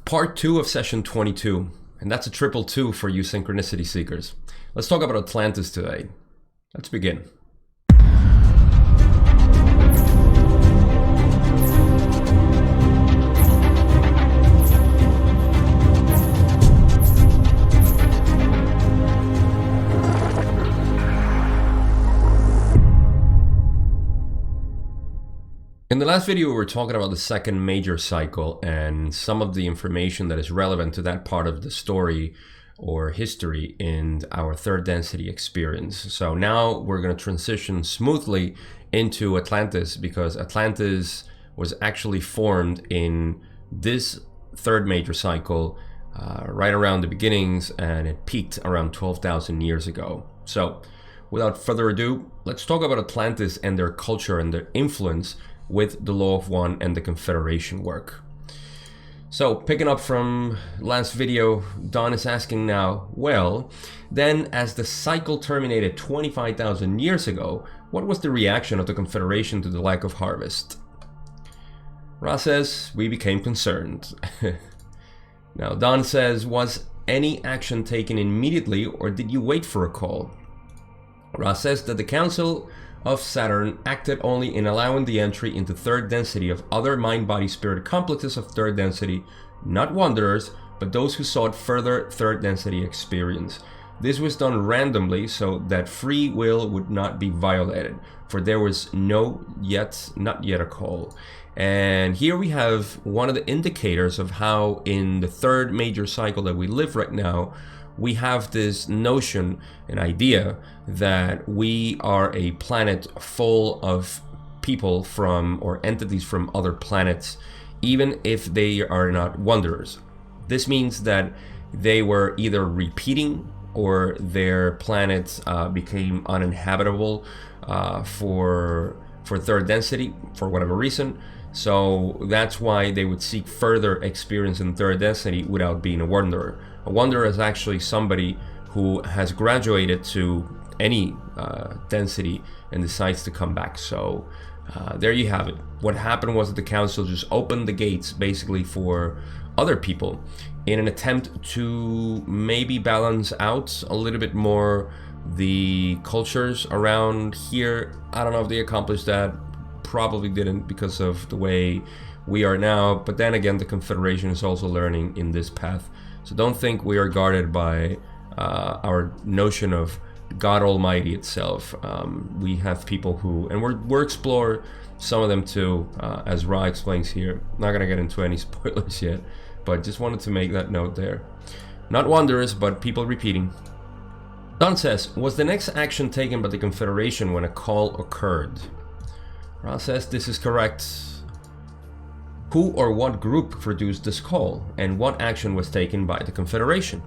Part 2 of session 22, and that's a triple 2 for you synchronicity seekers. Let's talk about Atlantis today. Let's begin. In the last video, we were talking about the second major cycle and some of the information that is relevant to that part of the story or history in our third density experience. So now we're going to transition smoothly into Atlantis, because Atlantis was actually formed in this third major cycle right around the beginnings, and it peaked around 12,000 years ago. So without further ado, let's talk about Atlantis and their culture and their influence with the Law of One and the Confederation work. So picking up from last video, Don is asking now, well, then as the cycle terminated 25,000 years ago, what was the reaction of the Confederation to the lack of harvest? Ra says, we became concerned. Now Don says, was any action taken immediately or did you wait for a call? Ra says that the Council of Saturn acted only in allowing the entry into third density of other mind-body-spirit complexes of third density, not wanderers, but those who sought further third density experience. This was done randomly so that free will would not be violated, for there was not yet a call. And here we have one of the indicators of how in the third major cycle that we live right now, we have this notion, an idea, that we are a planet full of people from, or entities from other planets, even if they are not wanderers. This means that they were either repeating or their planets became uninhabitable for third density for whatever reason. So that's why they would seek further experience in third density without being a wanderer. A wanderer is actually somebody who has graduated to any density and decides to come back. So there you have it. What happened was that the council just opened the gates basically for other people in an attempt to maybe balance out a little bit more the cultures around here. I don't know if they accomplished that. Probably didn't, because of the way we are now. But then again, the Confederation is also learning in this path. So don't think we are guarded by our notion of God Almighty itself. We have people who, and we'll explore some of them too, as Ra explains here. Not gonna get into any spoilers yet, but just wanted to make that note there. Not wanderers, but people repeating. Don says, was the next action taken by the Confederation when a call occurred? Ra says, this is correct. Who or what group produced this call, and what action was taken by the Confederation?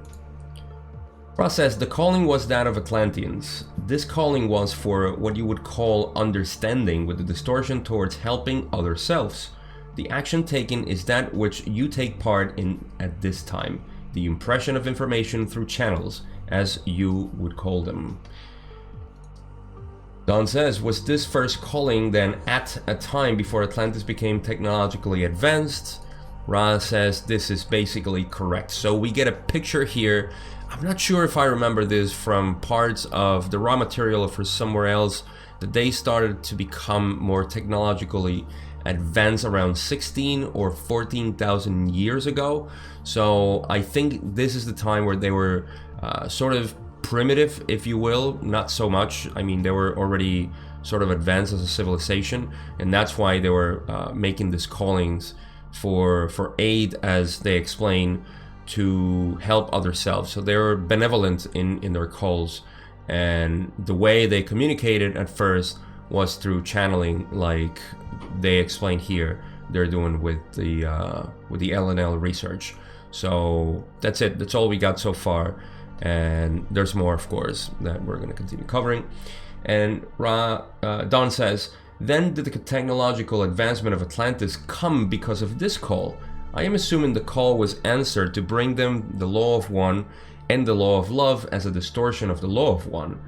Ra says, the calling was that of Atlanteans. This calling was for what you would call understanding, with the distortion towards helping other selves. The action taken is that which you take part in at this time, the impression of information through channels, as you would call them. Don says, was this first calling then at a time before Atlantis became technologically advanced? Ra says this is basically correct. So we get a picture here. I'm not sure if I remember this from parts of the raw material or for somewhere else, that they started to become more technologically advanced around 16 or 14,000 years ago. So I think this is the time where they were sort of primitive, if you will, not so much. I mean, they were already sort of advanced as a civilization, and that's why they were making these callings for aid, as they explain, to help other selves. So they were benevolent in their calls, and the way they communicated at first was through channeling, like they explain here they're doing with the LNL research. So that's it. That's all we got so far. And there's more, of course, that we're going to continue covering. And Don says, then did the technological advancement of Atlantis come because of this call? I am assuming the call was answered to bring them the Law of One and the Law of Love as a distortion of the Law of One.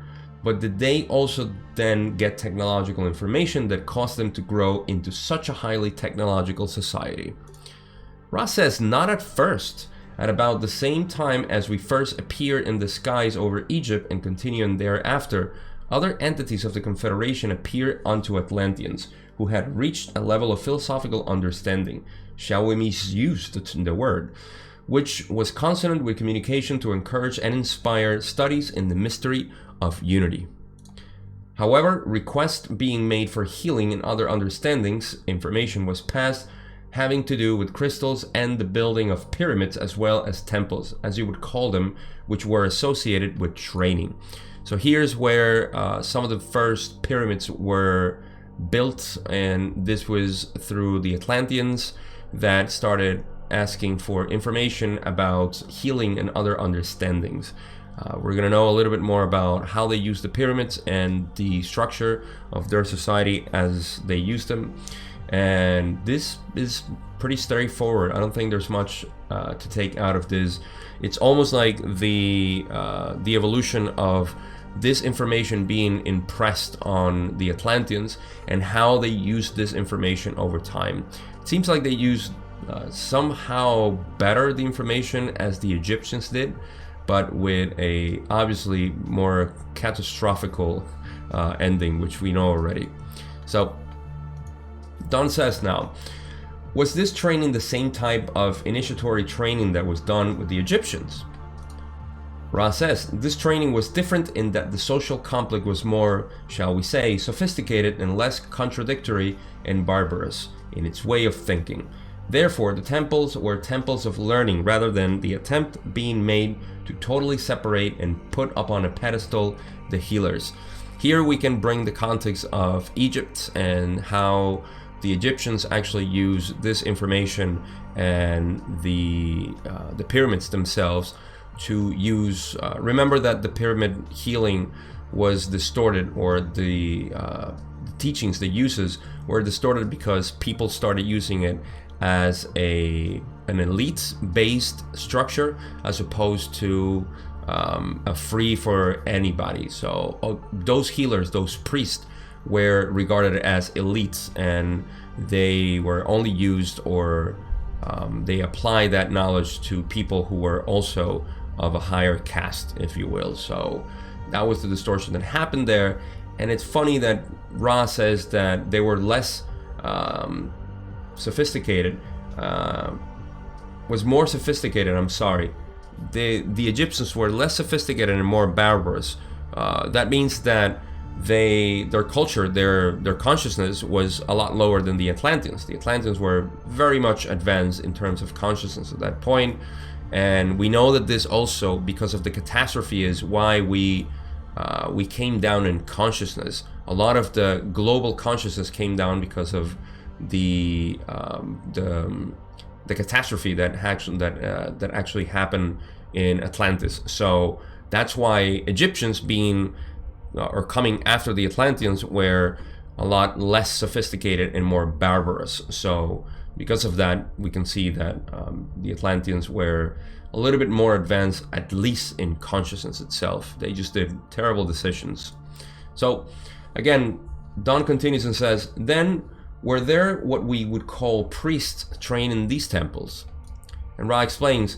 But did they also then get technological information that caused them to grow into such a highly technological society? Ra says not at first. At about the same time as we first appeared in the skies over Egypt and continuing thereafter, other entities of the Confederation appeared unto Atlanteans, who had reached a level of philosophical understanding, shall we misuse the word, which was consonant with communication to encourage and inspire studies in the mystery of unity. However, requests being made for healing and other understandings, information was passed having to do with crystals and the building of pyramids as well as temples, as you would call them, which were associated with training. So here's where some of the first pyramids were built, and this was through the Atlanteans that started asking for information about healing and other understandings. We're going to know a little bit more about how they used the pyramids and the structure of their society as they used them. And this is pretty straightforward. I don't think there's much to take out of this. It's almost like the evolution of this information being impressed on the Atlanteans and how they used this information over time. It seems like they used somehow better the information as the Egyptians did, but with a obviously more catastrophical ending, which we know already. So Don says now, was this training the same type of initiatory training that was done with the Egyptians? Ra says, this training was different in that the social conflict was more, shall we say, sophisticated and less contradictory and barbarous in its way of thinking. Therefore, the temples were temples of learning rather than the attempt being made to totally separate and put up on a pedestal the healers. Here we can bring the context of Egypt and how the Egyptians actually use this information and the pyramids themselves to use. Remember that the pyramid healing was distorted, or the teachings, the uses were distorted because people started using it as an elite-based structure as opposed to a free for anybody. So those healers, those priests, were regarded as elites, and they were only used, or they applied that knowledge to people who were also of a higher caste, if you will. So that was the distortion that happened there. And it's funny that Ra says that they were less sophisticated, was more sophisticated, I'm sorry. The Egyptians were less sophisticated and more barbarous. That means that their culture, their consciousness was a lot lower than the Atlanteans. The Atlanteans were very much advanced in terms of consciousness at that point. And we know that this also, because of the catastrophe, is why we came down in consciousness. A lot of the global consciousness came down because of the catastrophe that actually happened in Atlantis. So that's why Egyptians being or coming after the Atlanteans were a lot less sophisticated and more barbarous. So because of that, we can see that the Atlanteans were a little bit more advanced, at least in consciousness itself. They just did terrible decisions. So again, Don continues and says, then were there what we would call priests trained in these temples? And Ra explains,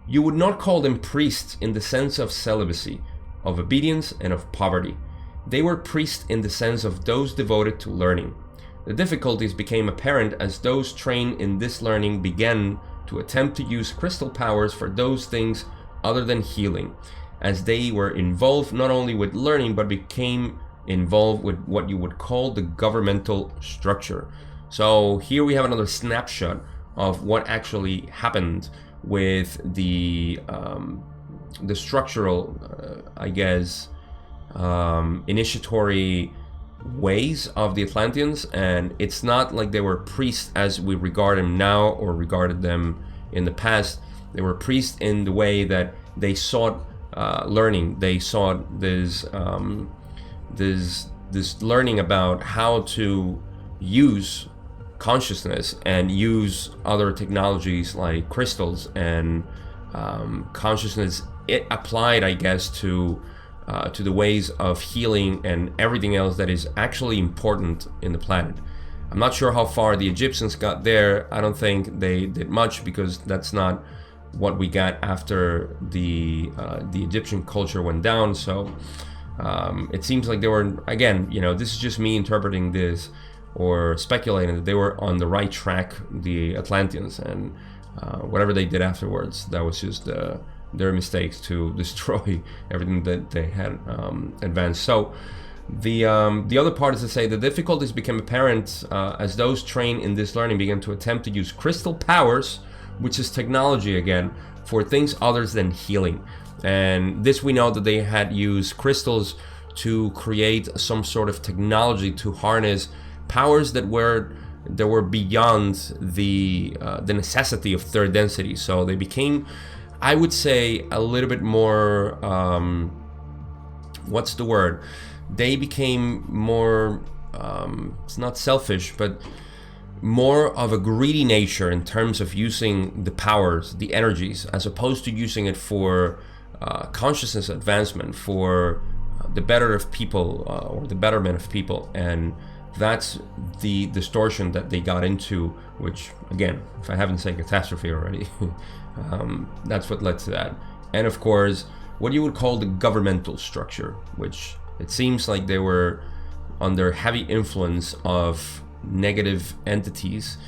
you would not call them priests in the sense of celibacy, of obedience, and of poverty. They were priests in the sense of those devoted to learning. The difficulties became apparent as those trained in this learning began to attempt to use crystal powers for those things other than healing, as they were involved not only with learning but became involved with what you would call the governmental structure. So here we have another snapshot of what actually happened with the structural, initiatory ways of the Atlanteans. And it's not like they were priests as we regard them now or regarded them in the past. They were priests in the way that they sought learning. They sought this learning about how to use consciousness and use other technologies like crystals and consciousness. It applied, I guess, to the ways of healing and everything else that is actually important in the planet. I'm not sure how far the Egyptians got there. I don't think they did much, because that's not what we got after the Egyptian culture went down. So it seems like they were, again, this is just me interpreting this or speculating, that they were on the right track, the Atlanteans, and whatever they did afterwards, that was just their mistakes to destroy everything that they had advanced. So the other part is to say the difficulties became apparent as those trained in this learning began to attempt to use crystal powers, which is technology again, for things other than healing. And this, we know that they had used crystals to create some sort of technology to harness powers that were beyond the necessity of third density. So they became, I would say, a little bit more, what's the word? They became more, it's not selfish, but more of a greedy nature in terms of using the powers, the energies, as opposed to using it for consciousness advancement, for the better of people, or the betterment of people. And that's the distortion that they got into, which, again, if I haven't said catastrophe already, that's what led to that. And of course, what you would call the governmental structure, which it seems like they were under heavy influence of negative entities.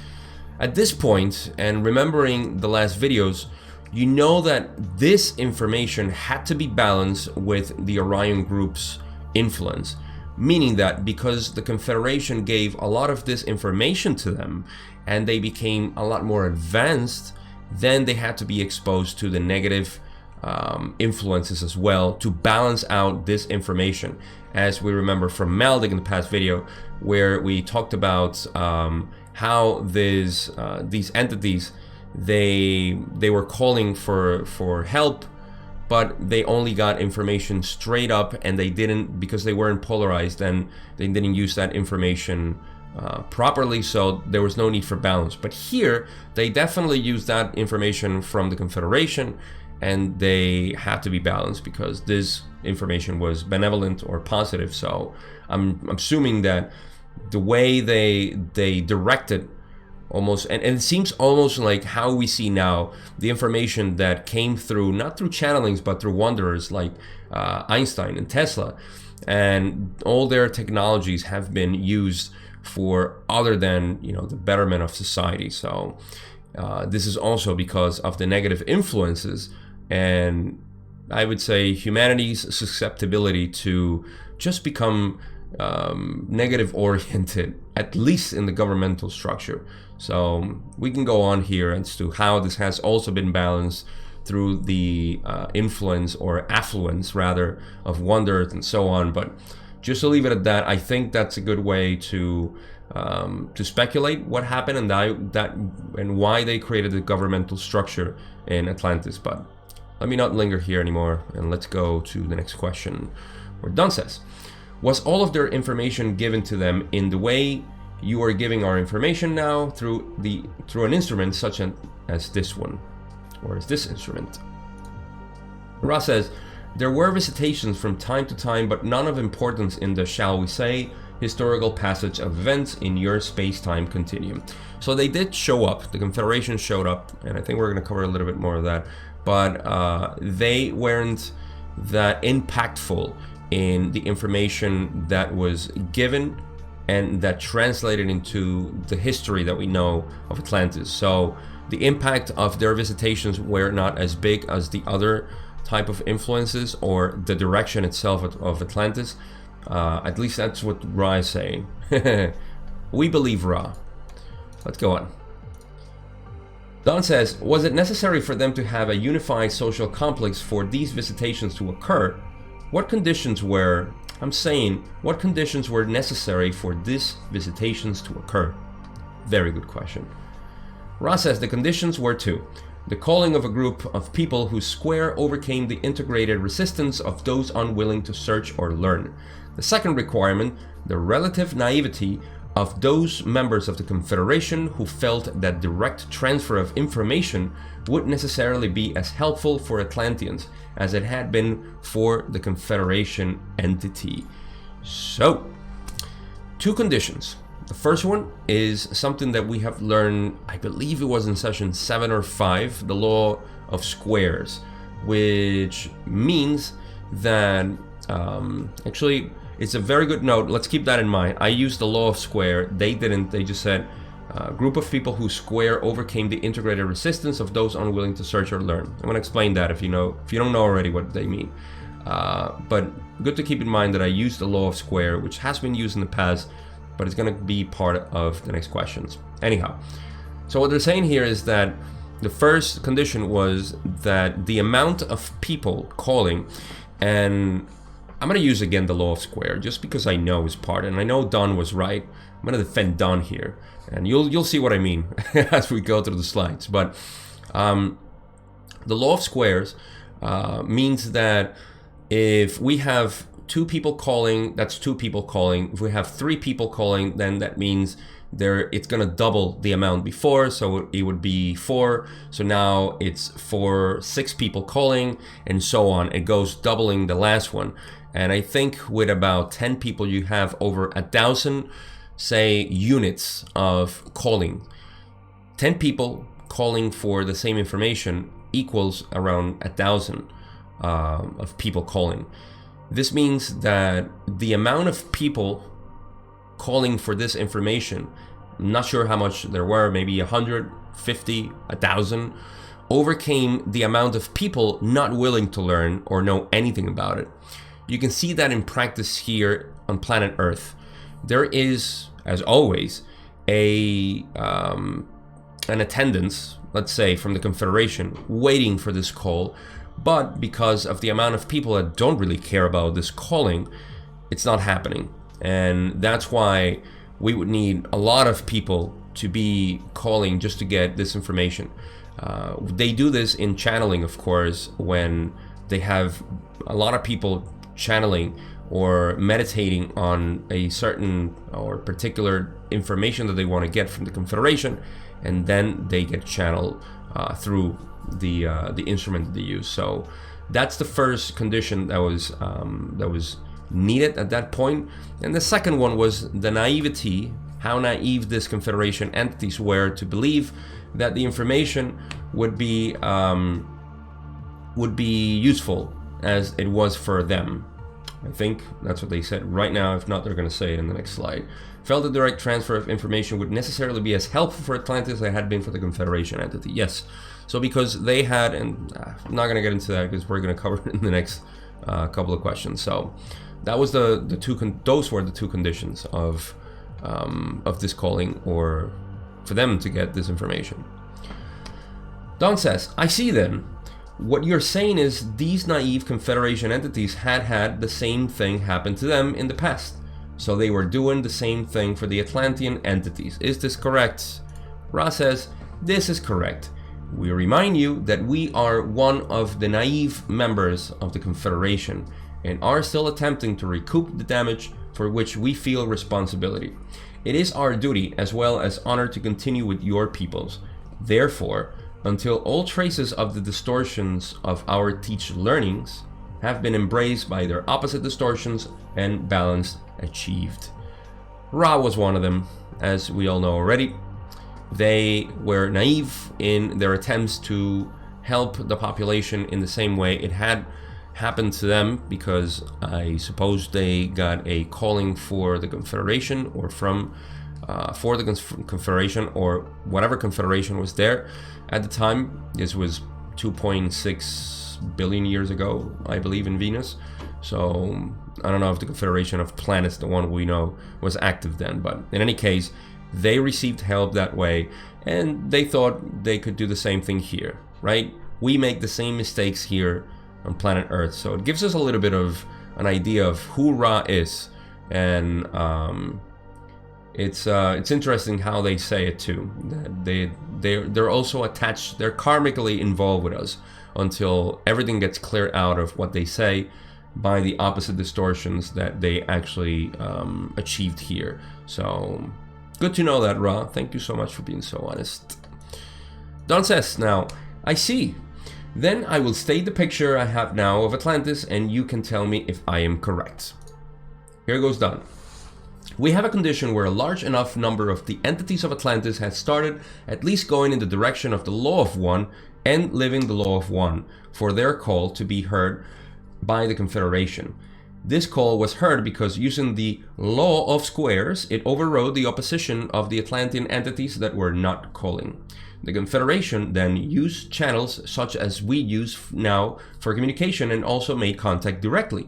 At this point, and remembering the last videos, you know that this information had to be balanced with the Orion Group's influence, meaning that because the Confederation gave a lot of this information to them and they became a lot more advanced, then they had to be exposed to the negative influences as well to balance out this information. As we remember from Maldic in the past video, where we talked about how these entities, they were calling for help, but they only got information straight up, and they didn't, because they weren't polarized, and they didn't use that information properly, so there was no need for balance. But here, they definitely used that information from the Confederation, and they had to be balanced because this information was benevolent or positive. So I'm assuming that the way they directed almost, and it seems almost like how we see now the information that came through, not through channelings, but through wanderers like Einstein and Tesla, and all their technologies have been used for other than, the betterment of society. So this is also because of the negative influences, and I would say humanity's susceptibility to just become negative oriented, at least in the governmental structure. So we can go on here as to how this has also been balanced through the influence, or affluence rather, of wanderers and so on. But just to leave it at that, I think that's a good way to speculate what happened and why they created the governmental structure in Atlantis. But let me not linger here anymore, and let's go to the next question, where Don says, was all of their information given to them in the way you are giving our information now, through an instrument such as this one, or as this instrument? Ra says, there were visitations from time to time, but none of importance in the, shall we say, historical passage of events in your space-time continuum. So they did show up, the Confederation showed up, and I think we're going to cover a little bit more of that, but they weren't that impactful in the information that was given and that translated into the history that we know of Atlantis. So the impact of their visitations were not as big as the other type of influences or the direction itself of Atlantis. At least that's what Ra is saying. We believe Ra. Let's go on. Don says, was it necessary for them to have a unified social complex for these visitations to occur? What conditions were, what conditions were necessary for these visitations to occur? Very good question. Ra says the conditions were two: the calling of a group of people whose square overcame the integrated resistance of those unwilling to search or learn. The second requirement, the relative naivety of those members of the Confederation who felt that direct transfer of information would necessarily be as helpful for Atlanteans as it had been for the Confederation entity. So, two conditions. The first one is something that we have learned, I believe it was in session 7 or 5, the law of squares, which means that, actually, it's a very good note. Let's keep that in mind. I used the law of square. They didn't. They just said, a group of people whose square overcame the integrated resistance of those unwilling to search or learn. I'm going to explain that if you don't know already what they mean. But good to keep in mind that I used the law of square, which has been used in the past, but it's going to be part of the next questions. Anyhow, so what they're saying here is that the first condition was that the amount of people calling, and I'm going to use again the law of square just because I know it's part, and I know Don was right. I'm going to defend Don here, and you'll see what I mean as we go through the slides. But the law of squares means that if we have 2 people calling, that's 2 people calling. If we have 3 people calling, then that means it's going to double the amount before, so it would be 4. So now it's 6 people calling, and so on. It goes doubling the last one. And I think with about 10 people, you have over 1,000, say, units of calling. 10 people calling for the same information equals around 1,000 of people calling. This means that the amount of people calling for this information, I'm not sure how much there were, maybe 150, 1,000, overcame the amount of people not willing to learn or know anything about it. You can see that in practice here on planet Earth. There is, as always, an attendance, let's say from the Confederation, waiting for this call. But because of the amount of people that don't really care about this calling, it's not happening. And that's why we would need a lot of people to be calling just to get this information. They do this in channeling, of course, when they have a lot of people channeling or meditating on a certain or particular information that they want to get from the Confederation, and then they get channeled through the instrument that they use. So that's the first condition that was needed at that point. And the second one was the naivety, how naive this Confederation entities were to believe that the information would be useful as it was for them. I think that's what they said right now. If not, they're going to say it in the next slide. Felt the direct transfer of information would necessarily be as helpful for Atlantis as it had been for the Confederation entity. Yes. So because they had, and I'm not going to get into that because we're going to cover it in the next couple of questions. So that was those were the 2 conditions of this calling, or for them to get this information. Don says, I see then. What you're saying is these naive Confederation entities had the same thing happen to them in the past. So they were doing the same thing for the Atlantean entities. Is this correct? Ra says, this is correct. We remind you that we are one of the naive members of the Confederation and are still attempting to recoup the damage for which we feel responsibility. It is our duty as well as honor to continue with your peoples. Therefore, until all traces of the distortions of our teach learnings have been embraced by their opposite distortions and balance achieved. Ra was one of them, as we all know already. They were naive in their attempts to help the population in the same way it had happened to them, because I suppose they got a calling for the Confederation or for the Confederation or whatever Confederation was there at the time. This was 2.6 billion years ago, I believe, in Venus. So I don't know if the Confederation of Planets, the one we know, was active then, but in any case, they received help that way, and they thought they could do the same thing here, right? We make the same mistakes here on planet Earth, so it gives us a little bit of an idea of who Ra is, and it's interesting how they say it too. That they're also attached, they're karmically involved with us until everything gets cleared out of what they say by the opposite distortions that they actually achieved here. So good to know that, Ra. Thank you so much for being so honest. Don says, now, I see. Then I will state the picture I have now of Atlantis, and you can tell me if I am correct. Here goes Don. We have a condition where a large enough number of the entities of Atlantis had started at least going in the direction of the law of one and living the law of one for their call to be heard by the Confederation. This call was heard because using the law of squares, it overrode the opposition of the Atlantean entities that were not calling. The Confederation then used channels such as we use now for communication and also made contact directly.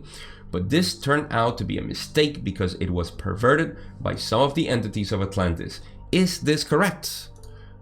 But this turned out to be a mistake because it was perverted by some of the entities of Atlantis. Is this correct?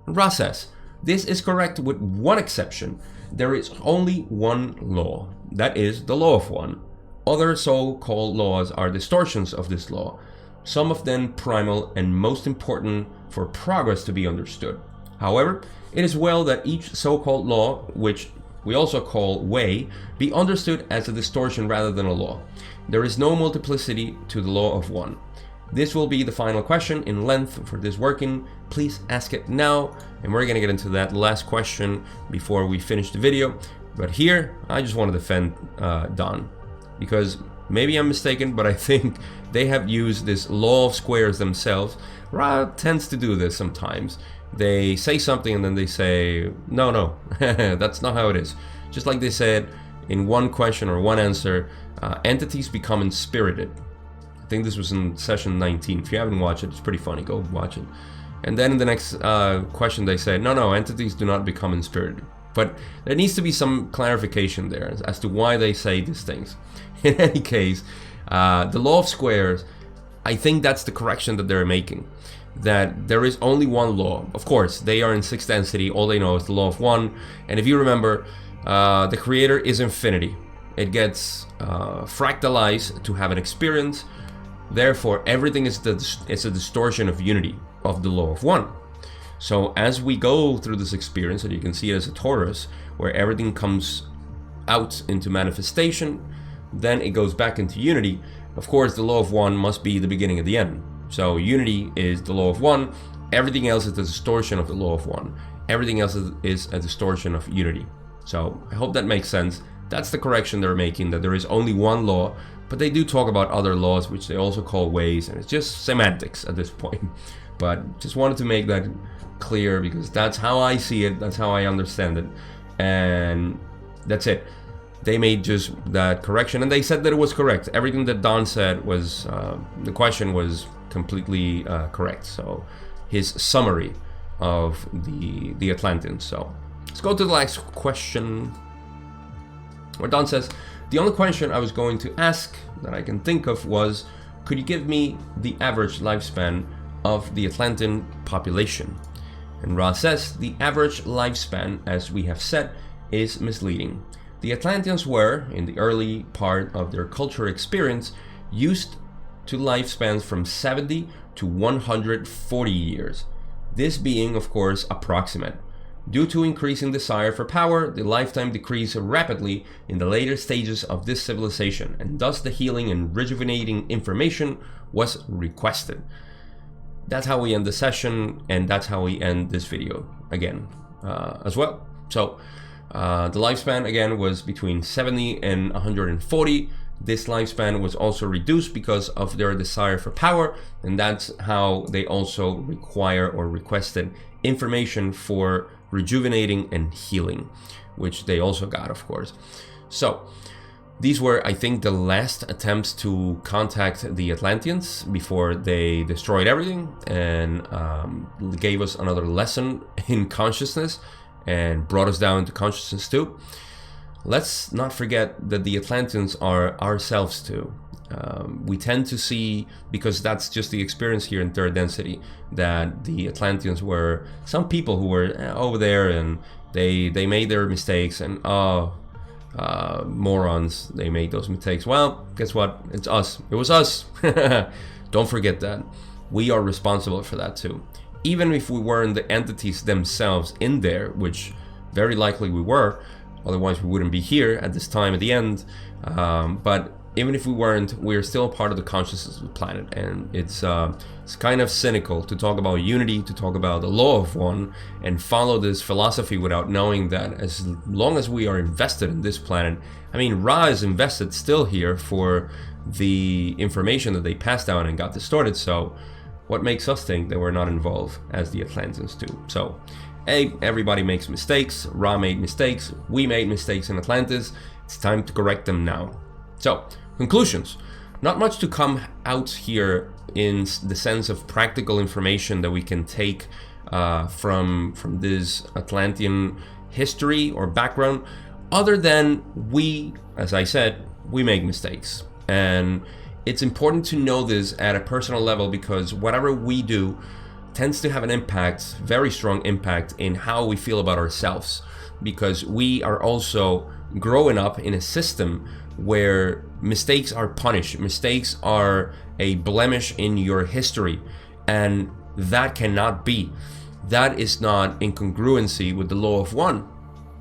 Ra says, this is correct with one exception. There is only one law, that is the law of one. Other so-called laws are distortions of this law, some of them primal and most important for progress to be understood. However, it is well that each so-called law, which we also call way, be understood as a distortion rather than a law. There is no multiplicity to the law of one. This will be the final question in length for this working. Please ask it now, and we're gonna get into that last question before we finish the video. But here, I just want to defend Don, because maybe I'm mistaken, but I think they have used this law of squares themselves. Ra tends to do this sometimes. They say something and then they say, no, that's not how it is. Just like they said in one question or one answer, entities become inspirited. I think this was in session 19. If you haven't watched it, it's pretty funny. Go watch it. And then in the next question, they said, no, entities do not become inspirited. But there needs to be some clarification there as to why they say these things. In any case, the law of squares, I think that's the correction that they're making. That there is only one law. Of course, they are in 6th density. All they know is the law of one. And if you remember, the creator is infinity. It gets fractalized to have an experience. Therefore, everything is a distortion of unity of the law of one. So as we go through this experience, and you can see it as a torus, where everything comes out into manifestation, then it goes back into unity. Of course, the law of one must be the beginning of the end. So unity is the law of one. Everything else is the distortion of the law of one. Everything else is a distortion of unity. So I hope that makes sense. That's the correction they're making, that there is only one law, but they do talk about other laws, which they also call ways, and it's just semantics at this point. But just wanted to make that clear because that's how I see it, that's how I understand it, and that's it. They made just that correction, and they said that it was correct. Everything that Don said was, the question was completely correct. So his summary of the Atlanteans. So let's go to the last question, where Don says, the only question I was going to ask that I can think of was, could you give me the average lifespan of the Atlantean population? And Ra says, the average lifespan, as we have said, is misleading. The Atlanteans were, in the early part of their cultural experience, used to lifespans from 70 to 140 years. This being, of course, approximate. Due to increasing desire for power, the lifetime decreased rapidly in the later stages of this civilization, and thus the healing and rejuvenating information was requested. That's how we end the session, and that's how we end this video again as well. So the lifespan again was between 70 and 140. This lifespan was also reduced because of their desire for power, and that's how they also require or requested information for rejuvenating and healing, which they also got, of course. So these were, I think, the last attempts to contact the Atlanteans before they destroyed everything and gave us another lesson in consciousness and brought us down to consciousness too. Let's not forget that the Atlanteans are ourselves too. We tend to see, because that's just the experience here in 3rd density, that the Atlanteans were some people who were over there and they made their mistakes and morons, they made those mistakes. Well, guess what? It's us. It was us. Don't forget that. We are responsible for that too. Even if we weren't the entities themselves in there, which very likely we were, otherwise we wouldn't be here at this time at the end. But even if we weren't, we're still a part of the consciousness of the planet. And it's kind of cynical to talk about unity, to talk about the law of one, and follow this philosophy without knowing that as long as we are invested in this planet, I mean, Ra is invested still here for the information that they passed down and got distorted. So what makes us think that we're not involved as the Atlanteans do? So, everybody makes mistakes. Ra made mistakes. We made mistakes in Atlantis. It's time to correct them now. So, conclusions. Not much to come out here in the sense of practical information that we can take from this Atlantean history or background, other than we, as I said, we make mistakes. And it's important to know this at a personal level, because whatever we do tends to have an impact, very strong impact, in how we feel about ourselves, because we are also growing up in a system where mistakes are punished. Mistakes are a blemish in your history, and that cannot be. That is not in congruency with the law of one.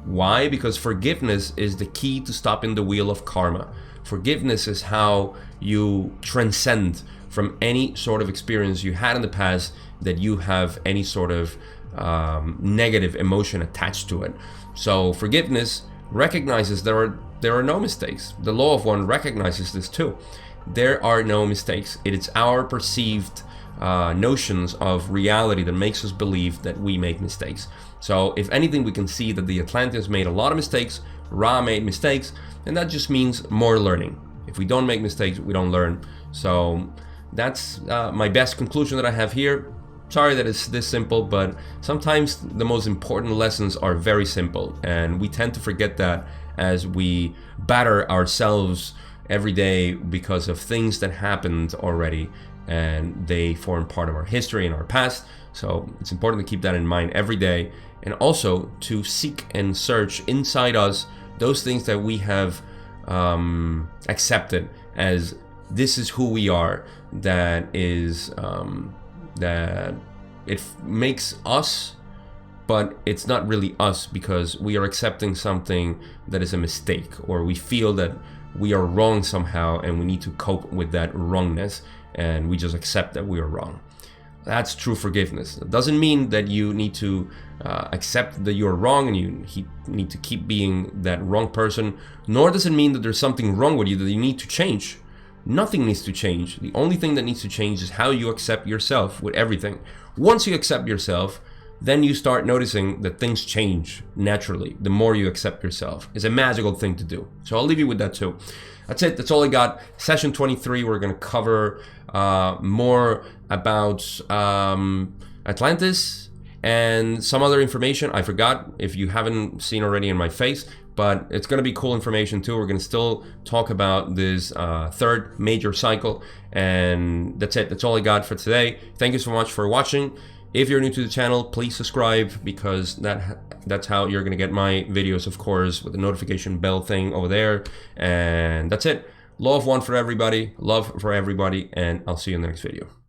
Why? Because forgiveness is the key to stopping the wheel of karma. Forgiveness is how you transcend from any sort of experience you had in the past that you have any sort of negative emotion attached to it. So forgiveness recognizes there are no mistakes. The law of one recognizes this too. There are no mistakes. It is our perceived notions of reality that makes us believe that we make mistakes. So if anything, we can see that the Atlanteans made a lot of mistakes, Ra made mistakes, and that just means more learning. If we don't make mistakes, we don't learn. So that's my best conclusion that I have here. Sorry that it's this simple, but sometimes the most important lessons are very simple, and we tend to forget that as we batter ourselves every day because of things that happened already, and they form part of our history and our past. So it's important to keep that in mind every day, and also to seek and search inside us those things that we have accepted as this is who we are, that is that it makes us, but it's not really us, because we are accepting something that is a mistake, or we feel that we are wrong somehow and we need to cope with that wrongness, and we just accept that we are wrong. That's true forgiveness. It doesn't mean that you need to accept that you're wrong and you need to keep being that wrong person, nor does it mean that there's something wrong with you that you need to change. Nothing needs to change. The only thing that needs to change is how you accept yourself with everything. Once you accept yourself, then you start noticing that things change naturally. The more you accept yourself, it's a magical thing to do. So I'll leave you with that too. That's it. That's all I got. Session 23, we're going to cover more about Atlantis and some other information I forgot if you haven't seen already in my face, but it's going to be cool information too. We're going to still talk about this third major cycle, and that's it. That's all I got for today. Thank you so much for watching. If you're new to the channel, please subscribe, because that's how you're going to get my videos, of course, with the notification bell thing over there. And that's it. Law of one for everybody, love for everybody, and I'll see you in the next video.